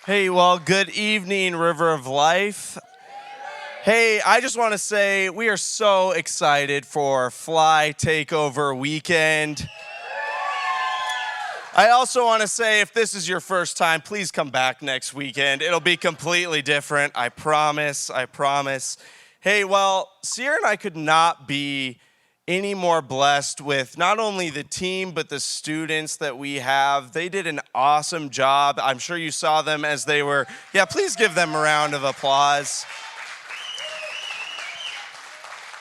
Hey, well, good evening, River of Life. Hey, I just want to say we are so excited for Fly Takeover Weekend. I also want to say if this is your first time, please come back next weekend. It'll be completely different. I promise. Hey, well, Sierra and I could not be any more blessed with not only the team, but the students that we have. They did an awesome job. I'm sure you saw them as they were. Yeah, please give them a round of applause.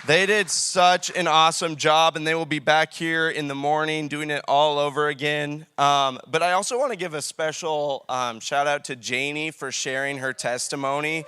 They did such an awesome job, and they will be back here in the morning doing it all over again. But I also want to give a special shout out to Janie for sharing her testimony.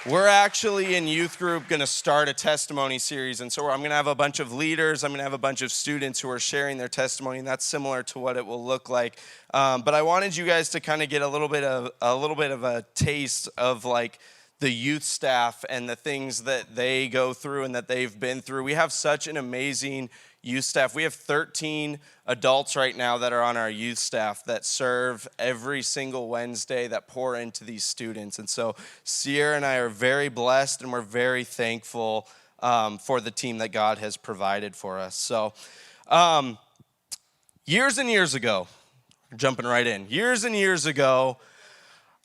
We're actually in youth group going to start a testimony series, and so I'm going to have a bunch of leaders. I'm going to have a bunch of students who are sharing their testimony, and that's similar to what it will look like. But I wanted you guys to kind of get a little bit of a taste of like the youth staff and the things that they go through and that they've been through. We have such an amazing youth staff. We have 13 adults right now that are on our youth staff that serve every single Wednesday, that pour into these students. And so Sierra and I are very blessed, and we're very thankful for the team that God has provided for us. So years and years ago, jumping right in, years and years ago,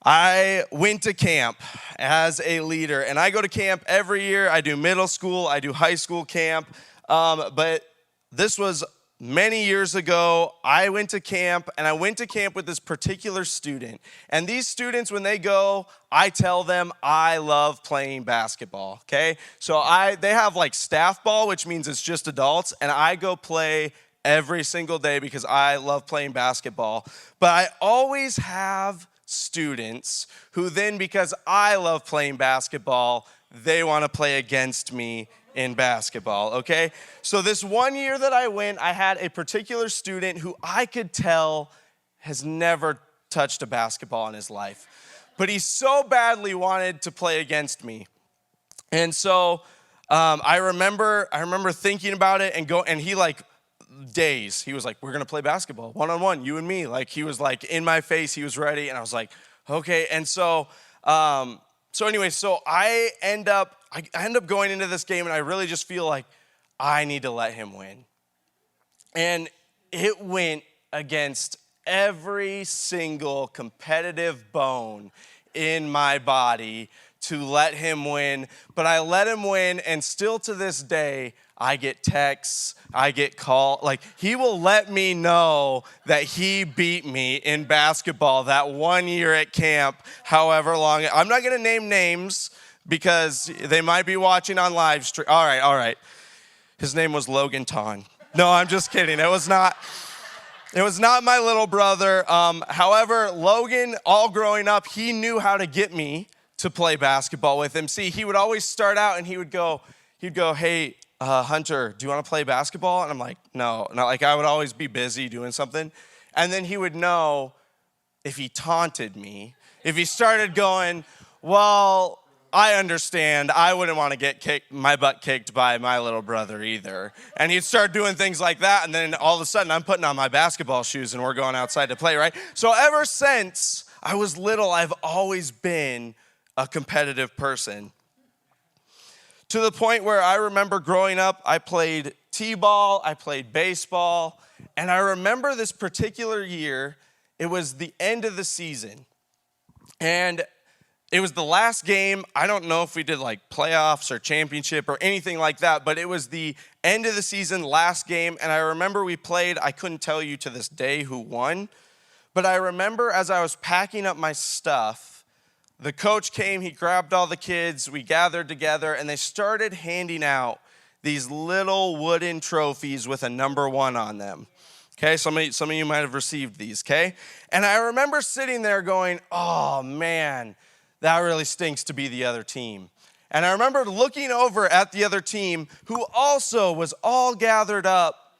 I went to camp as a leader, and I go to camp every year. I do middle school, I do high school camp, but this was many years ago. I went to camp, and I went to camp with this particular student. And these students, when they go, I tell them I love playing basketball, okay? So they have like staff ball, which means it's just adults, and I go play every single day because I love playing basketball. But I always have students who then, because I love playing basketball, they want to play against me in basketball, okay? So this one year that I went, I had a particular student who I could tell has never touched a basketball in his life, but he so badly wanted to play against me. And so I remember thinking about it and he like days, he was like, we're gonna play basketball one-on-one, you and me. Like, he was like in my face, he was ready, and I was like, okay. And so anyway, I end up going into this game, and I really just feel like I need to let him win. And it went against every single competitive bone in my body to let him win. But I let him win, and still to this day, I get texts, I get calls. Like, he will let me know that he beat me in basketball that one year at camp, however long. I'm not going to name names because they might be watching on live stream. All right. His name was Logan Ton. No, I'm just kidding. It was not my little brother. However, Logan, all growing up, he knew how to get me to play basketball with him. See, he would always start out and he'd go, hey, Hunter, do you want to play basketball? And I'm like, no. Like, I would always be busy doing something. And then he would know if he taunted me, if he started going, well, I understand, I wouldn't want to get my butt kicked by my little brother either. And he'd start doing things like that, and then all of a sudden I'm putting on my basketball shoes and we're going outside to play, right? So ever since I was little, I've always been a competitive person. To the point where I remember growing up, I played t-ball, I played baseball, and I remember this particular year, it was the end of the season. And it was the last game. I don't know if we did like playoffs or championship or anything like that, but it was the end of the season, last game, and I remember we played. I couldn't tell you to this day who won, but I remember as I was packing up my stuff, the coach came, he grabbed all the kids, we gathered together, and they started handing out these little wooden trophies with a number 1 on them. Okay, some of you might have received these, okay? And I remember sitting there going, oh man, that really stinks to be the other team. And I remember looking over at the other team who also was all gathered up,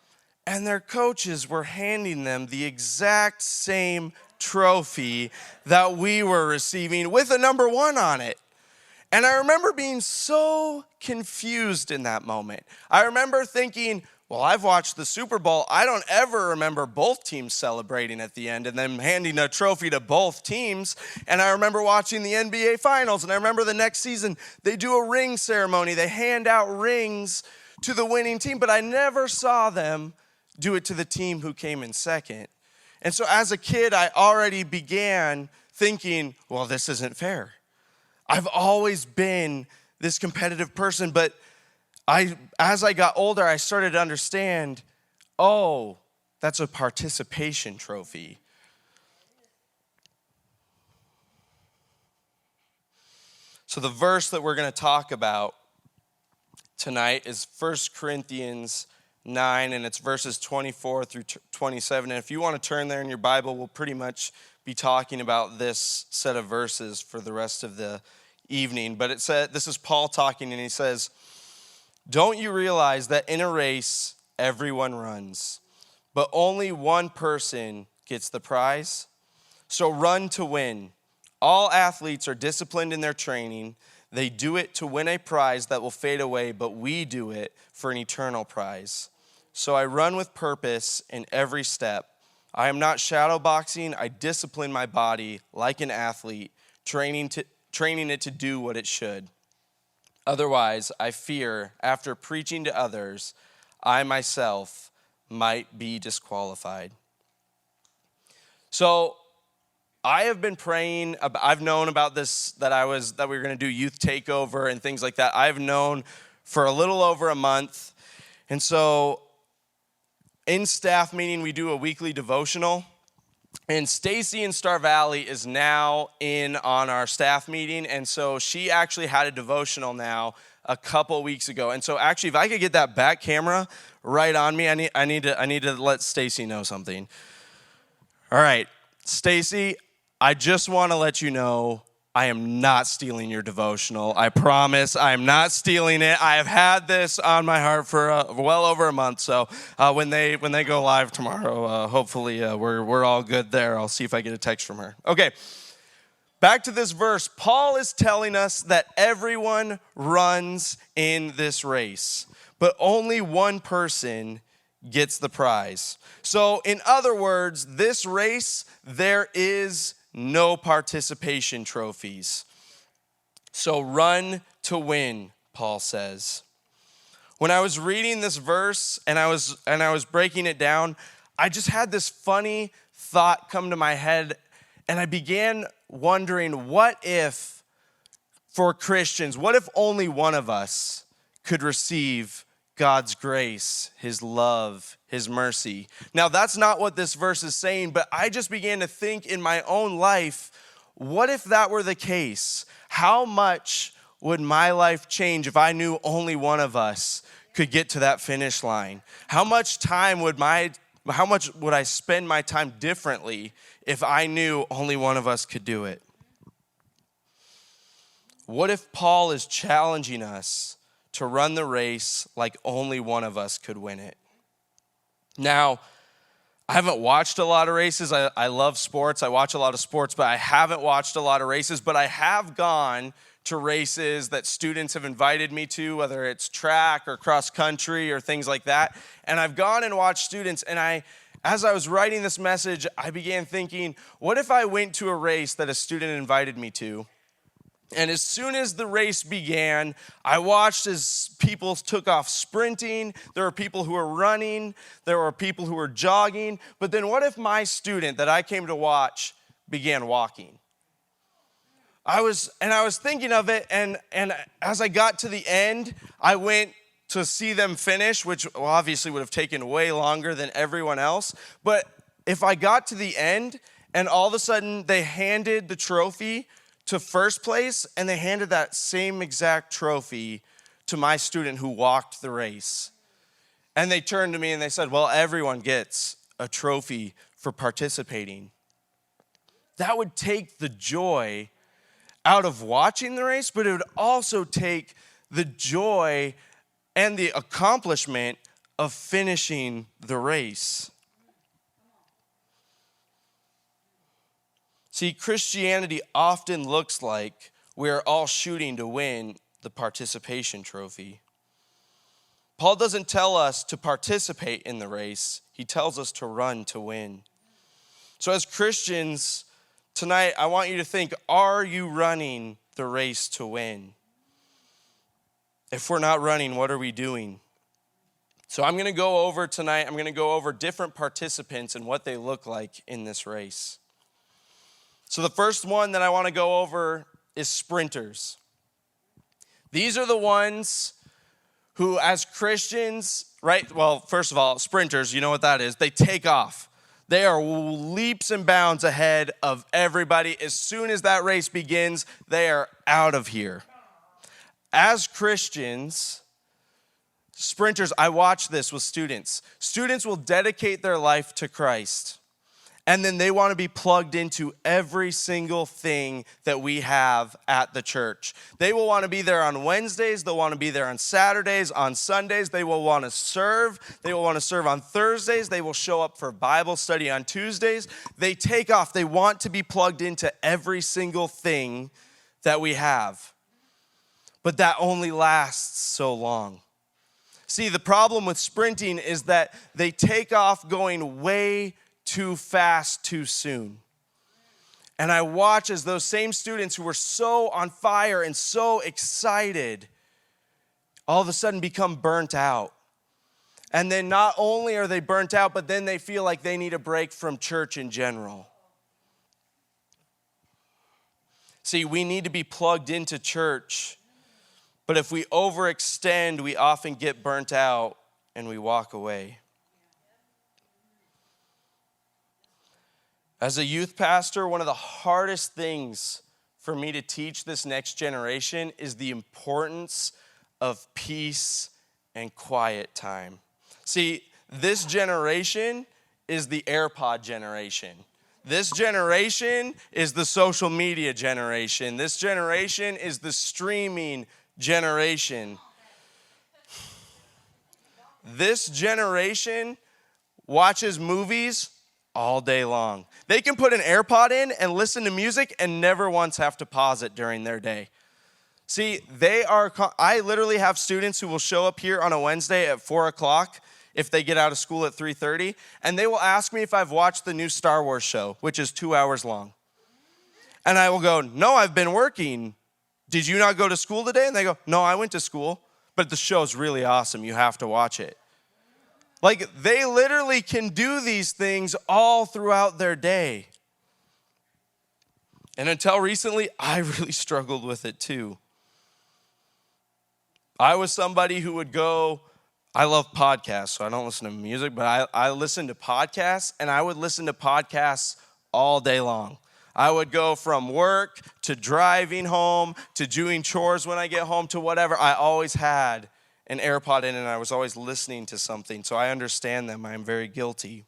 and their coaches were handing them the exact same trophy that we were receiving with a number 1 on it. And I remember being so confused in that moment. I remember thinking, Well, I've watched the Super Bowl. I don't ever remember both teams celebrating at the end and then handing a trophy to both teams. And I remember watching the NBA Finals, and I remember the next season they do a ring ceremony. They hand out rings to the winning team, but I never saw them do it to the team who came in second. And so as a kid, I already began thinking, well, this isn't fair. I've always been this competitive person, but as I got older, I started to understand, oh, that's a participation trophy. So the verse that we're going to talk about tonight is 1 Corinthians 9, and it's verses 24 through 27. And if you want to turn there in your Bible, we'll pretty much be talking about this set of verses for the rest of the evening. But it said, this is Paul talking, and he says, "Don't you realize that in a race, everyone runs, but only one person gets the prize? So run to win. All athletes are disciplined in their training. They do it to win a prize that will fade away, but we do it for an eternal prize. So I run with purpose in every step. I am not shadow boxing. I discipline my body like an athlete, training it to do what it should. Otherwise, I fear, after preaching to others, I myself might be disqualified." So I have been praying. I've known about this, that we were going to do Youth Takeover and things like that. I've known for a little over a month. And so in staff meeting, we do a weekly devotional. And Stacy in Star Valley is now in on our staff meeting, and so she actually had a devotional now a couple weeks ago. And so actually, if I could get that back camera right on me, I need to let Stacy know something. All right, Stacy, I just want to let you know I am not stealing your devotional. I promise I am not stealing it. I have had this on my heart for well over a month. So when they go live tomorrow, hopefully we're all good there. I'll see if I get a text from her. Okay, back to this verse. Paul is telling us that everyone runs in this race, but only one person gets the prize. So in other words, this race, there is no participation trophies. So run to win, Paul says. When I was reading this verse and I was breaking it down, I just had this funny thought come to my head, and I began wondering, what if for Christians, what if only one of us could receive God's grace, his love, his mercy? Now, that's not what this verse is saying, but I just began to think in my own life, what if that were the case? How much would my life change if I knew only one of us could get to that finish line? How much would I spend my time differently if I knew only one of us could do it? What if Paul is challenging us to run the race like only one of us could win it? Now, I haven't watched a lot of races. I love sports. I watch a lot of sports, but I haven't watched a lot of races. But I have gone to races that students have invited me to, whether it's track or cross country or things like that. And I've gone and watched students, and as I was writing this message, I began thinking, what if I went to a race that a student invited me to? And as soon as the race began, I watched as people took off sprinting. There were people who were running. There were people who were jogging. But then what if my student that I came to watch began walking? I was thinking of it, and as I got to the end, I went to see them finish, which obviously would have taken way longer than everyone else. But if I got to the end, and all of a sudden they handed the trophy to first place, and they handed that same exact trophy to my student who walked the race. And they turned to me and they said, well, everyone gets a trophy for participating. That would take the joy out of watching the race, but it would also take the joy and the accomplishment of finishing the race. See, Christianity often looks like we're all shooting to win the participation trophy. Paul doesn't tell us to participate in the race. He tells us to run to win. So as Christians, tonight I want you to think, are you running the race to win? If we're not running, what are we doing? So I'm going to go over different participants and what they look like in this race. So the first one that I want to go over is sprinters. These are the ones who, as Christians, right? Well, first of all, sprinters, you know what that is. They take off. They are leaps and bounds ahead of everybody. As soon as that race begins, they are out of here. As Christians, sprinters, I watch this with students. Students will dedicate their life to Christ. And then they want to be plugged into every single thing that we have at the church. They will want to be there on Wednesdays. They'll want to be there on Saturdays, on Sundays. They will want to serve. They will want to serve on Thursdays. They will show up for Bible study on Tuesdays. They take off. They want to be plugged into every single thing that we have. But that only lasts so long. See, the problem with sprinting is that they take off going way too fast, too soon. And I watch as those same students who were so on fire and so excited all of a sudden become burnt out. And then not only are they burnt out, but then they feel like they need a break from church in general. See, we need to be plugged into church, but if we overextend, we often get burnt out and we walk away. As a youth pastor, one of the hardest things for me to teach this next generation is the importance of peace and quiet time. See, this generation is the AirPod generation. This generation is the social media generation. This generation is the streaming generation. This generation watches movies all day long. They can put an AirPod in and listen to music and never once have to pause it during their day. See, I literally have students who will show up here on a Wednesday at 4 o'clock if they get out of school at 3:30, and they will ask me if I've watched the new Star Wars show, which is 2 hours long. And I will go, no, I've been working. Did you not go to school today? And they go, no, I went to school, but the show's really awesome. You have to watch it. Like, they literally can do these things all throughout their day. And until recently, I really struggled with it too. I was somebody who would go, I love podcasts, so I don't listen to music, but I listen to podcasts, and I would listen to podcasts all day long. I would go from work to driving home to doing chores when I get home to whatever. I always had an AirPod in, and I was always listening to something. So I understand them. I am very guilty.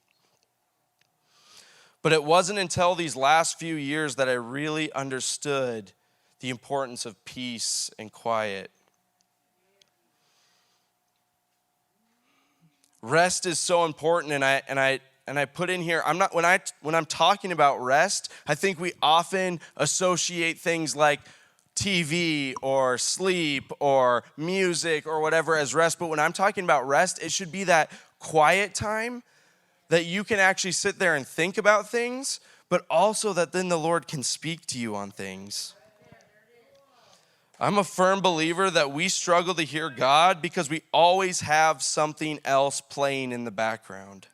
But it wasn't until these last few years that I really understood the importance of peace and quiet. Rest is so important, and I put in here, when I'm talking about rest, I think we often associate things like TV or sleep or music or whatever as rest. But when I'm talking about rest, it should be that quiet time that you can actually sit there and think about things, but also that then the Lord can speak to you on things. I'm a firm believer that we struggle to hear God because we always have something else playing in the background.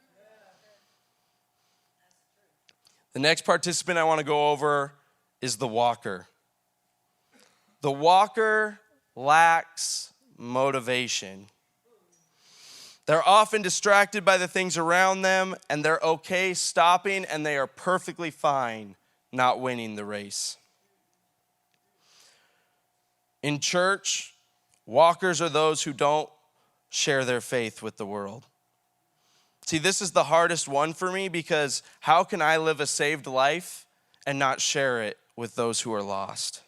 The next participant I want to go over is the walker. The walker lacks motivation. They're often distracted by the things around them, and they're okay stopping, and they are perfectly fine not winning the race. In church, walkers are those who don't share their faith with the world. See, this is the hardest one for me because how can I live a saved life and not share it with those who are lost?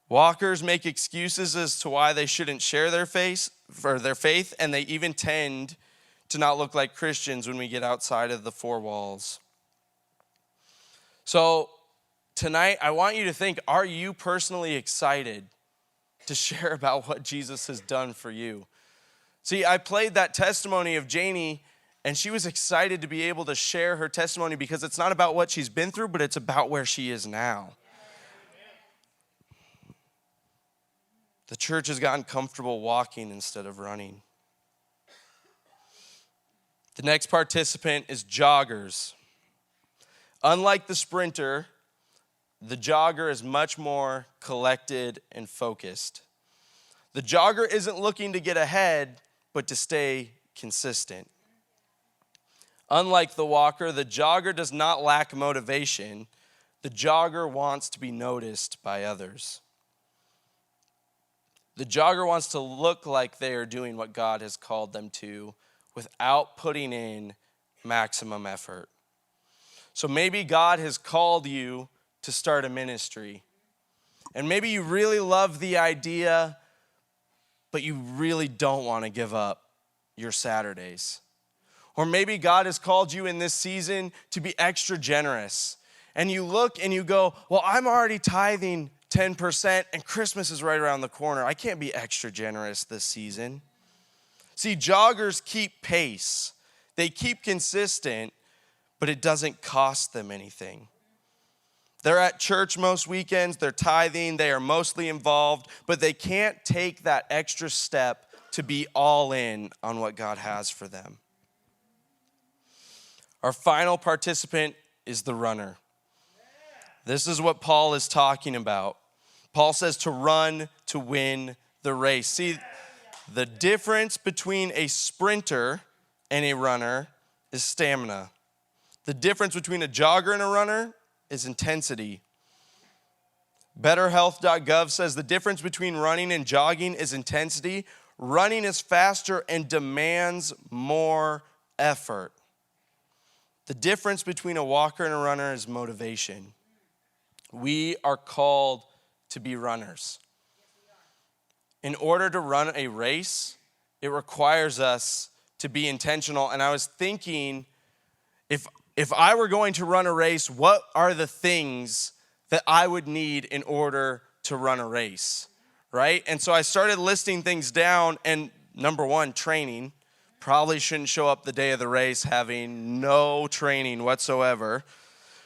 Walkers make excuses as to why they shouldn't share their faith, and they even tend to not look like Christians when we get outside of the four walls. So tonight, I want you to think, are you personally excited to share about what Jesus has done for you. See, I played that testimony of Janie, and she was excited to be able to share her testimony because it's not about what she's been through, but it's about where she is now. The church has gotten comfortable walking instead of running. The next participant is joggers. Unlike the sprinter, the jogger is much more collected and focused. The jogger isn't looking to get ahead, but to stay consistent. Unlike the walker, the jogger does not lack motivation. The jogger wants to be noticed by others. The jogger wants to look like they are doing what God has called them to without putting in maximum effort. So maybe God has called you to start a ministry. And maybe you really love the idea, but you really don't want to give up your Saturdays. Or maybe God has called you in this season to be extra generous. And you look and you go, well, I'm already tithing 10% and Christmas is right around the corner. I can't be extra generous this season. See, joggers keep pace. They keep consistent, but it doesn't cost them anything. They're at church most weekends, they're tithing, they are mostly involved, but they can't take that extra step to be all in on what God has for them. Our final participant is the runner. This is what Paul is talking about. Paul says to run to win the race. See, the difference between a sprinter and a runner is stamina. The difference between a jogger and a runner is intensity. BetterHealth.gov says the difference between running and jogging is intensity. Running is faster and demands more effort. The difference between a walker and a runner is motivation. We are called to be runners. In order to run a race, it requires us to be intentional. And I was thinking, if I were going to run a race, what are the things that I would need in order to run a race, right? And so I started listing things down, and number one, training. Probably shouldn't show up the day of the race having no training whatsoever.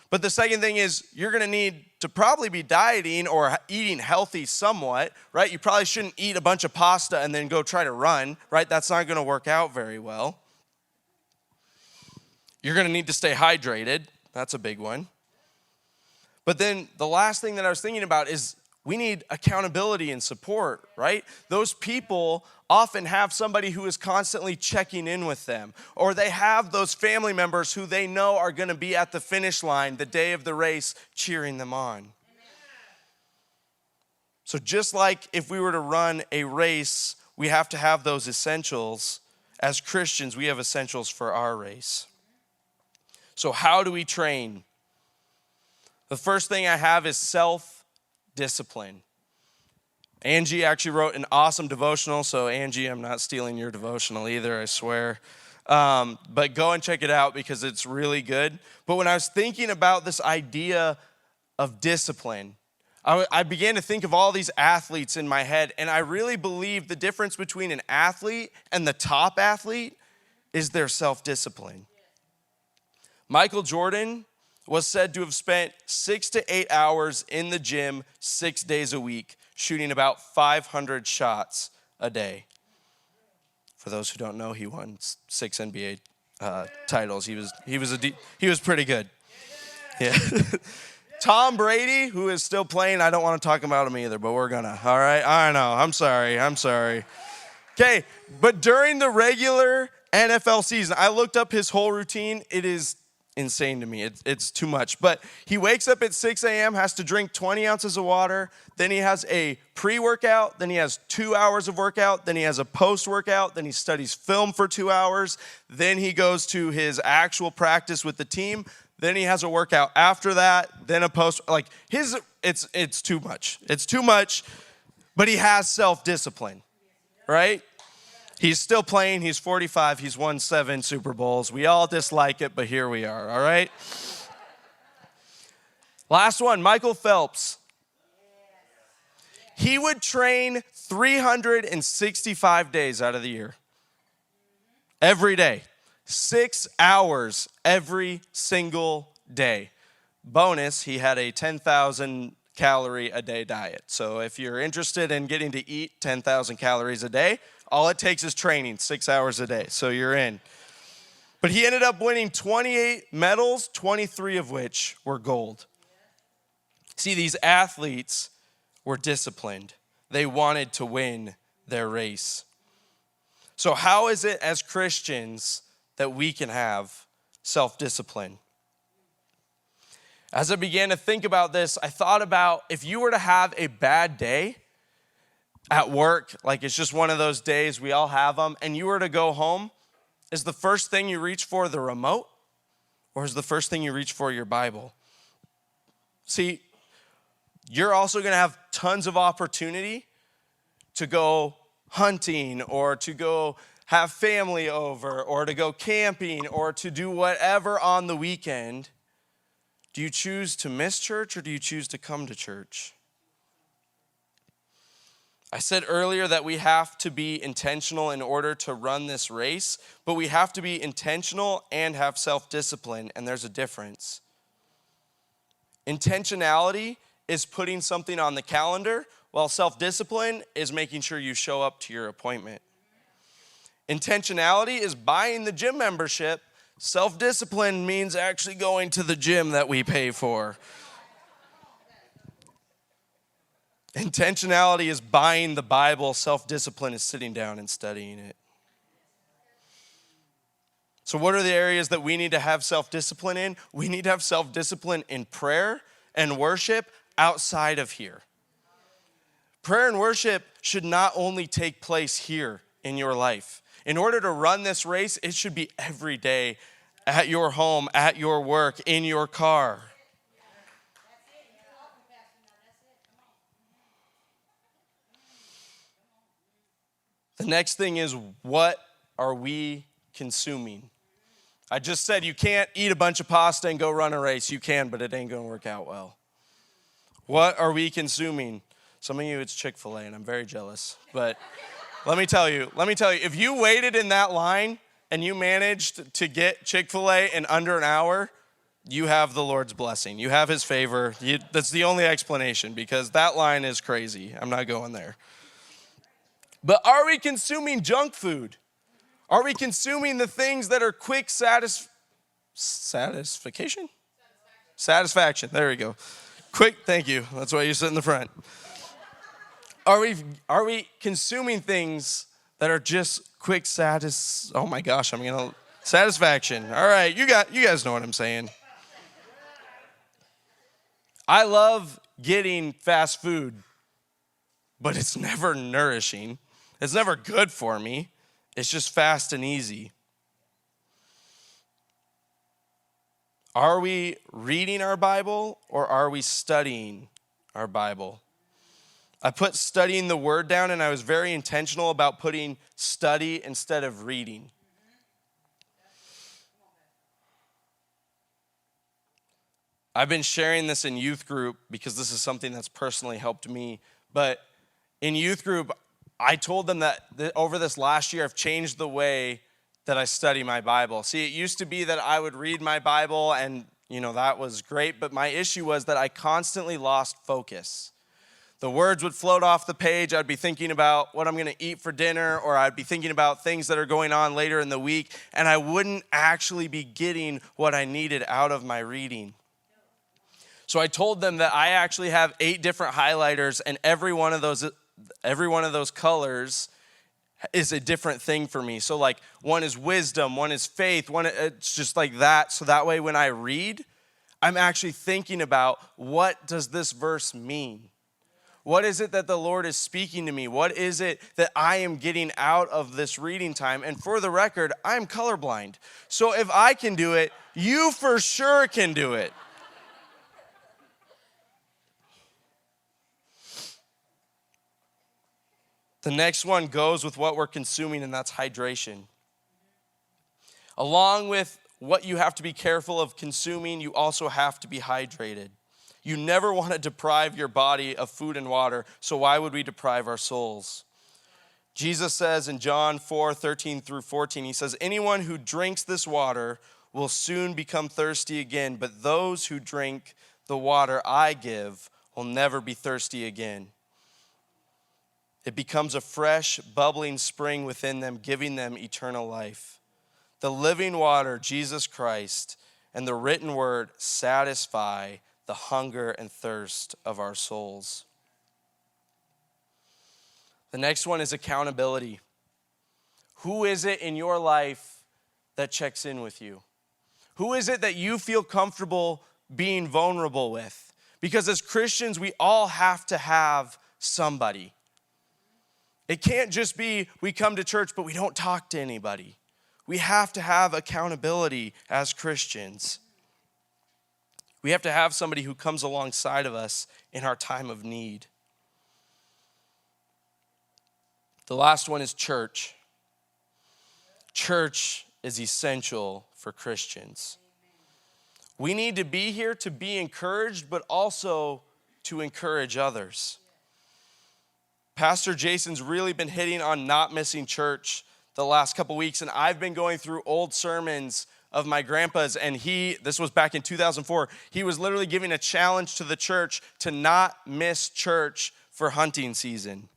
But the second thing is you're going to need to probably be dieting or eating healthy somewhat, right? You probably shouldn't eat a bunch of pasta and then go try to run, right? That's not going to work out very well. You're going to need to stay hydrated. That's a big one. But then the last thing that I was thinking about is we need accountability and support, right? Those people often have somebody who is constantly checking in with them, or they have those family members who they know are going to be at the finish line the day of the race cheering them on. So just like if we were to run a race, we have to have those essentials. As Christians, we have essentials for our race. So how do we train? The first thing I have is self-discipline. Angie actually wrote an awesome devotional. So Angie, I'm not stealing your devotional either, I swear. But go and check it out because it's really good. But when I was thinking about this idea of discipline, I began to think of all these athletes in my head. And I really believe the difference between an athlete and the top athlete is their self-discipline. Michael Jordan was said to have spent 6 to 8 hours in the gym 6 days a week, shooting about 500 shots a day. For those who don't know, he won 6 NBA titles. He was pretty good. Yeah. Tom Brady, who is still playing, I don't want to talk about him either, but we're gonna. All right, I know. I'm sorry. Okay, but during the regular NFL season, I looked up his whole routine. It is insane to me. It's too much. But he wakes up at 6 a.m., has to drink 20 ounces of water. Then he has a pre-workout. Then he has 2 hours of workout. Then he has a post-workout. Then he studies film for 2 hours. Then he goes to his actual practice with the team. Then he has a workout after that. Then a post. Like it's too much. It's too much. But he has self-discipline, right? He's still playing. He's 45. He's won 7 Super Bowls. We all dislike it, but here we are, all right? Last one, Michael Phelps. He would train 365 days out of the year. Every day. 6 hours every single day. Bonus, he had a 10,000 calorie a day diet. So if you're interested in getting to eat 10,000 calories a day, all it takes is training 6 hours a day. So you're in. But he ended up winning 28 medals, 23 of which were gold. See, these athletes were disciplined. They wanted to win their race. So how is it as Christians that we can have self-discipline? As I began to think about this, I thought about if you were to have a bad day at work, like it's just one of those days, we all have them, and you were to go home, is the first thing you reach for the remote, or is the first thing you reach for your Bible? See, you're also going to have tons of opportunity to go hunting or to go have family over or to go camping or to do whatever on the weekend. Do you choose to miss church or do you choose to come to church? I said earlier that we have to be intentional in order to run this race, but we have to be intentional and have self-discipline, and there's a difference. Intentionality is putting something on the calendar, while self-discipline is making sure you show up to your appointment. Intentionality is buying the gym membership. Self-discipline means actually going to the gym that we pay for. Intentionality is buying the Bible. Self-discipline is sitting down and studying it. So what are the areas that we need to have self-discipline in? We need to have self-discipline in prayer and worship outside of here. Prayer and worship should not only take place here in your life. In order to run this race, it should be every day at your home, at your work, in your car. The next thing is, what are we consuming? I just said you can't eat a bunch of pasta and go run a race. You can, but it ain't going to work out well. What are we consuming? Some of you, it's Chick-fil-A, and I'm very jealous. But let me tell you, if you waited in that line and you managed to get Chick-fil-A in under an hour, you have the Lord's blessing. You have his favor. That's the only explanation, because that line is crazy. I'm not going there. But are we consuming junk food? Are we consuming the things that are quick satisfaction? Satisfaction. There we go. Quick, thank you. That's why you sit in the front. Are we consuming things that are just quick satisfaction? All right, you guys know what I'm saying. I love getting fast food, but it's never nourishing. It's never good for me. It's just fast and easy. Are we reading our Bible or are we studying our Bible? I put studying the word down, and I was very intentional about putting study instead of reading. I've been sharing this in youth group because this is something that's personally helped me. But in youth group, I told them that over this last year, I've changed the way that I study my Bible. See, it used to be that I would read my Bible and, that was great. But my issue was that I constantly lost focus. The words would float off the page. I'd be thinking about what I'm going to eat for dinner, or I'd be thinking about things that are going on later in the week, and I wouldn't actually be getting what I needed out of my reading. So I told them that I actually have 8 different highlighters, and every one of those colors is a different thing for me. So like one is wisdom, one is faith, it's just like that. So that way when I read, I'm actually thinking about, what does this verse mean? What is it that the Lord is speaking to me? What is it that I am getting out of this reading time? And for the record, I'm colorblind. So if I can do it, you for sure can do it. The next one goes with what we're consuming, and that's hydration. Along with what you have to be careful of consuming, you also have to be hydrated. You never want to deprive your body of food and water, so why would we deprive our souls? Jesus says in John 4:13-14, he says, anyone who drinks this water will soon become thirsty again, but those who drink the water I give will never be thirsty again. It becomes a fresh, bubbling spring within them, giving them eternal life. The living water, Jesus Christ, and the written word satisfy the hunger and thirst of our souls. The next one is accountability. Who is it in your life that checks in with you? Who is it that you feel comfortable being vulnerable with? Because as Christians, we all have to have somebody. It can't just be we come to church, but we don't talk to anybody. We have to have accountability as Christians. We have to have somebody who comes alongside of us in our time of need. The last one is church. Church is essential for Christians. We need to be here to be encouraged, but also to encourage others. Pastor Jason's really been hitting on not missing church the last couple weeks, and I've been going through old sermons of my grandpa's, and this was back in 2004, he was literally giving a challenge to the church to not miss church for hunting season.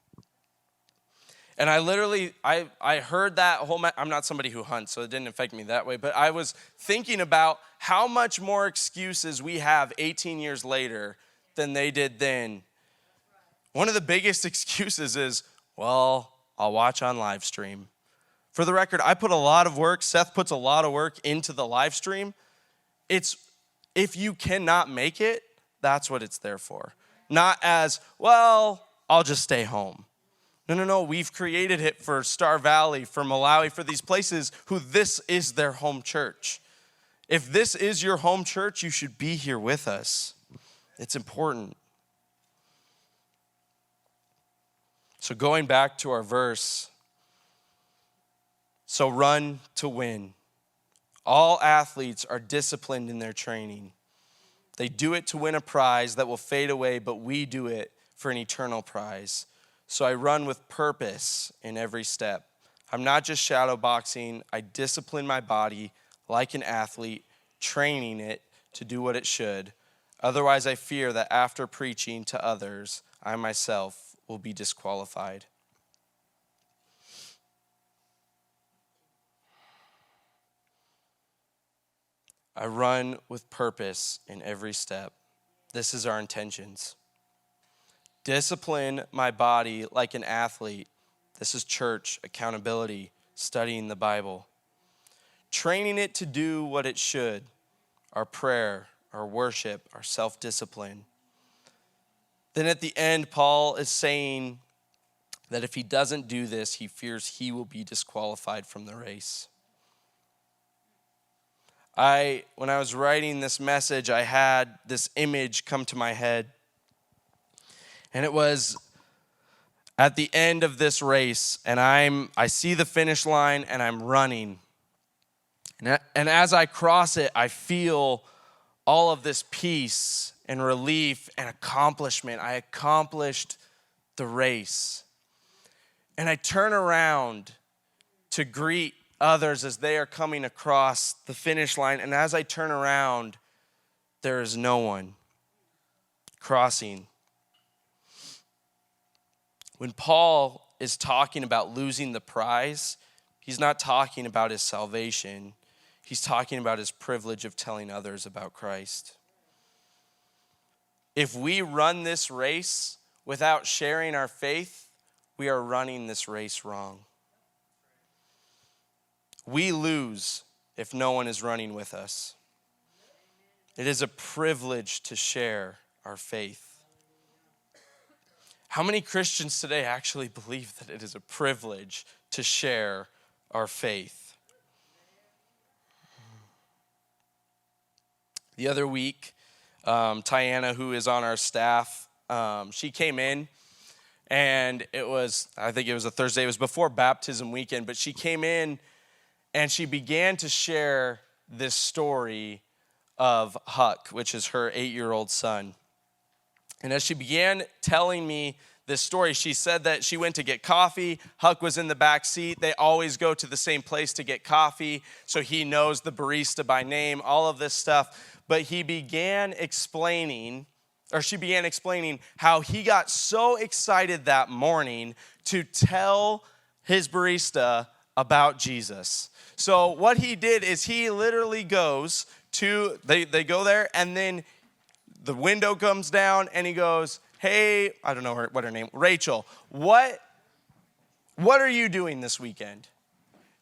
And I heard that whole, I'm not somebody who hunts, so it didn't affect me that way, but I was thinking about how much more excuses we have 18 years later than they did then. One of the biggest excuses is, well, I'll watch on live stream. For the record, I put a lot of work, Seth puts a lot of work into the live stream. It's, if you cannot make it, that's what it's there for. Not as, well, I'll just stay home. No, we've created it for Star Valley, for Malawi, for these places who this is their home church. If this is your home church, you should be here with us. It's important. So going back to our verse, so run to win. All athletes are disciplined in their training. They do it to win a prize that will fade away, but we do it for an eternal prize. So I run with purpose in every step. I'm not just shadow boxing. I discipline my body like an athlete, training it to do what it should. Otherwise, I fear that after preaching to others, I myself will be disqualified. I run with purpose in every step. This is our intentions. Discipline my body like an athlete. This is church, accountability, studying the Bible. Training it to do what it should, our prayer, our worship, our self-discipline. Then at the end, Paul is saying that if he doesn't do this, he fears he will be disqualified from the race. When I was writing this message, I had this image come to my head. And it was at the end of this race, and I see the finish line, and I'm running. And as I cross it, I feel all of this peace and relief and accomplishment. I accomplished the race. And I turn around to greet others as they are coming across the finish line. And as I turn around, there is no one crossing. When Paul is talking about losing the prize, he's not talking about his salvation. He's talking about his privilege of telling others about Christ. If we run this race without sharing our faith, we are running this race wrong. We lose if no one is running with us. It is a privilege to share our faith. How many Christians today actually believe that it is a privilege to share our faith? The other week, Tiana, who is on our staff, she came in, and I think it was a Thursday, it was before baptism weekend, but she came in and she began to share this story of Huck, which is her 8-year-old son. And as she began telling me this story, she said that she went to get coffee. Huck was in the back seat. They always go to the same place to get coffee, so he knows the barista by name, all of this stuff. But she began explaining how he got so excited that morning to tell his barista about Jesus. So what he did is he literally goes to, they go there, and then the window comes down, and he goes, hey, I don't know what her name, Rachel, what are you doing this weekend?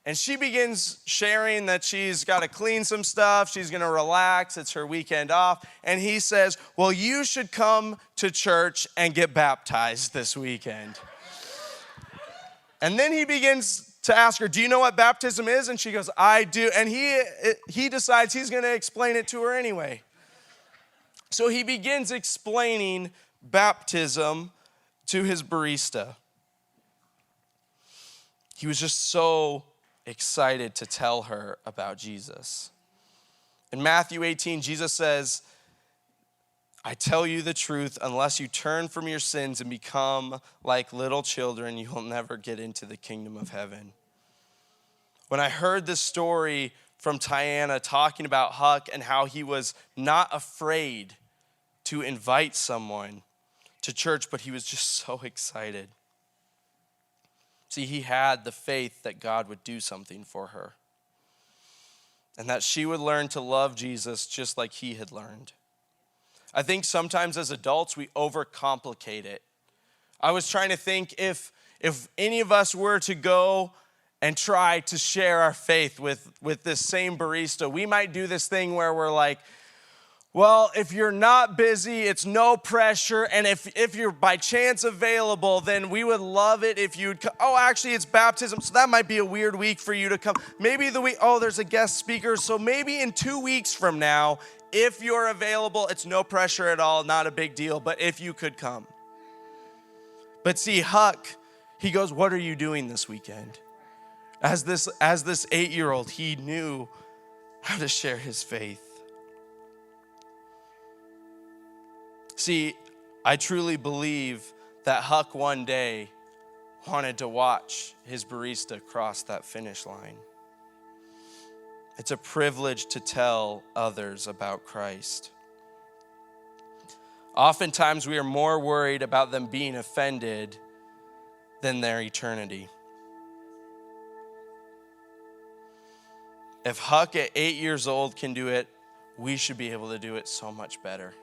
And she begins sharing that she's got to clean some stuff, she's going to relax, it's her weekend off. And he says, well, you should come to church and get baptized this weekend. And then he begins to ask her, do you know what baptism is? And she goes, I do. And he decides he's going to explain it to her anyway. So he begins explaining baptism to his barista. He was just so excited to tell her about Jesus. In Matthew 18, Jesus says, I tell you the truth, unless you turn from your sins and become like little children, you will never get into the kingdom of heaven. When I heard this story from Tiana talking about Huck and how he was not afraid to invite someone to church, but he was just so excited. See, he had the faith that God would do something for her and that she would learn to love Jesus just like he had learned. I think sometimes as adults, we overcomplicate it. I was trying to think if any of us were to go and try to share our faith with this same barista, we might do this thing where we're like, well, if you're not busy, it's no pressure, and if you're by chance available, then we would love it if you'd come. Oh, actually, it's baptism, so that might be a weird week for you to come. Maybe there's a guest speaker, so maybe in 2 weeks from now, if you're available, it's no pressure at all, not a big deal, but if you could come. But see, Huck, he goes, what are you doing this weekend? As this 8-year-old, he knew how to share his faith. See, I truly believe that Huck one day wanted to watch his barista cross that finish line. It's a privilege to tell others about Christ. Oftentimes, we are more worried about them being offended than their eternity. If Huck at 8 years old can do it, we should be able to do it so much better.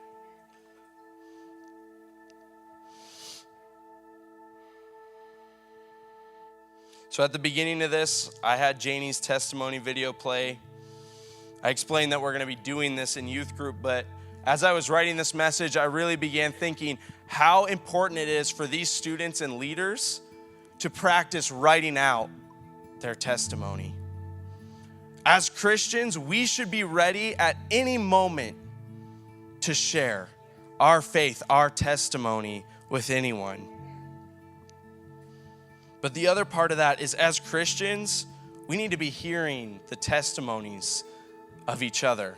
So at the beginning of this, I had Janie's testimony video play. I explained that we're going to be doing this in youth group, but as I was writing this message, I really began thinking how important it is for these students and leaders to practice writing out their testimony. As Christians, we should be ready at any moment to share our faith, our testimony with anyone. But the other part of that is, as Christians, we need to be hearing the testimonies of each other.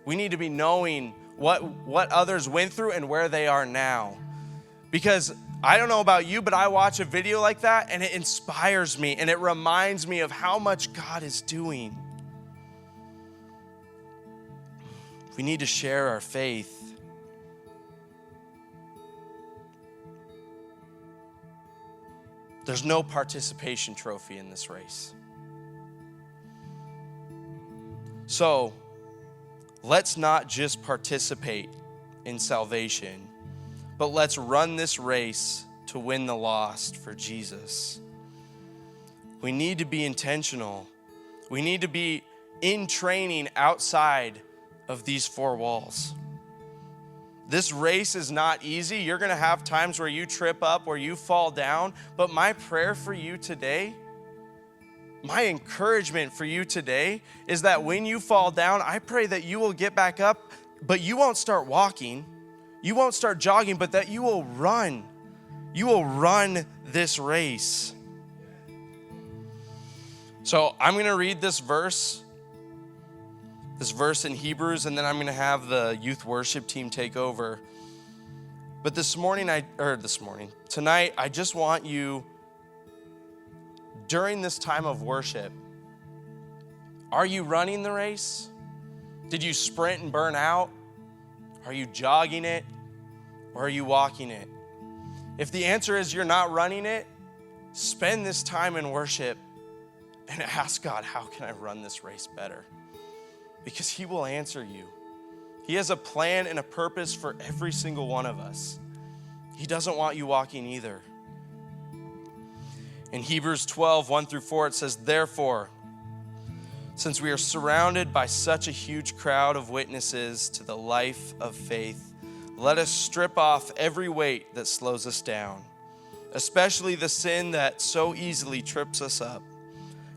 We need to be knowing what others went through and where they are now. Because I don't know about you, but I watch a video like that and it inspires me and it reminds me of how much God is doing. We need to share our faith. There's no participation trophy in this race. So, let's not just participate in salvation, but let's run this race to win the lost for Jesus. We need to be intentional. We need to be in training outside of these four walls. This race is not easy. You're going to have times where you trip up, where you fall down. But my prayer for you today, my encouragement for you today is that when you fall down, I pray that you will get back up, but you won't start walking. You won't start jogging, but that you will run. You will run this race. So I'm going to read this verse in Hebrews, and then I'm going to have the youth worship team take over. But tonight, I just want you, during this time of worship, are you running the race? Did you sprint and burn out? Are you jogging it? Or are you walking it? If the answer is you're not running it, spend this time in worship and ask God, how can I run this race better? Because he will answer you. He has a plan and a purpose for every single one of us. He doesn't want you walking either. In Hebrews 12, 1-4, it says, therefore, since we are surrounded by such a huge crowd of witnesses to the life of faith, let us strip off every weight that slows us down, especially the sin that so easily trips us up,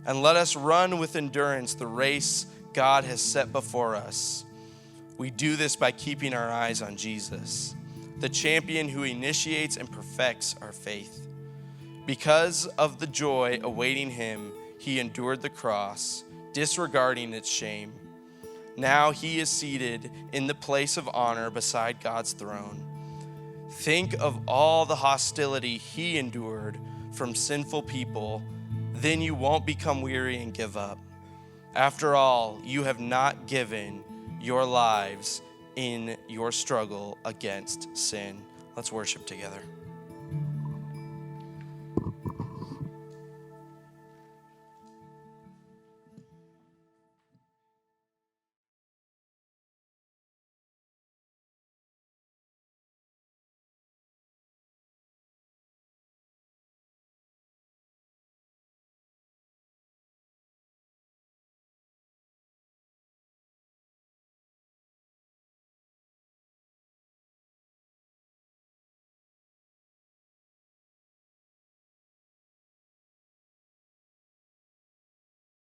and let us run with endurance the race God has set before us. We do this by keeping our eyes on Jesus, the champion who initiates and perfects our faith. Because of the joy awaiting him, he endured the cross, disregarding its shame. Now he is seated in the place of honor beside God's throne. Think of all the hostility he endured from sinful people. Then you won't become weary and give up. After all, you have not given your lives in your struggle against sin. Let's worship together.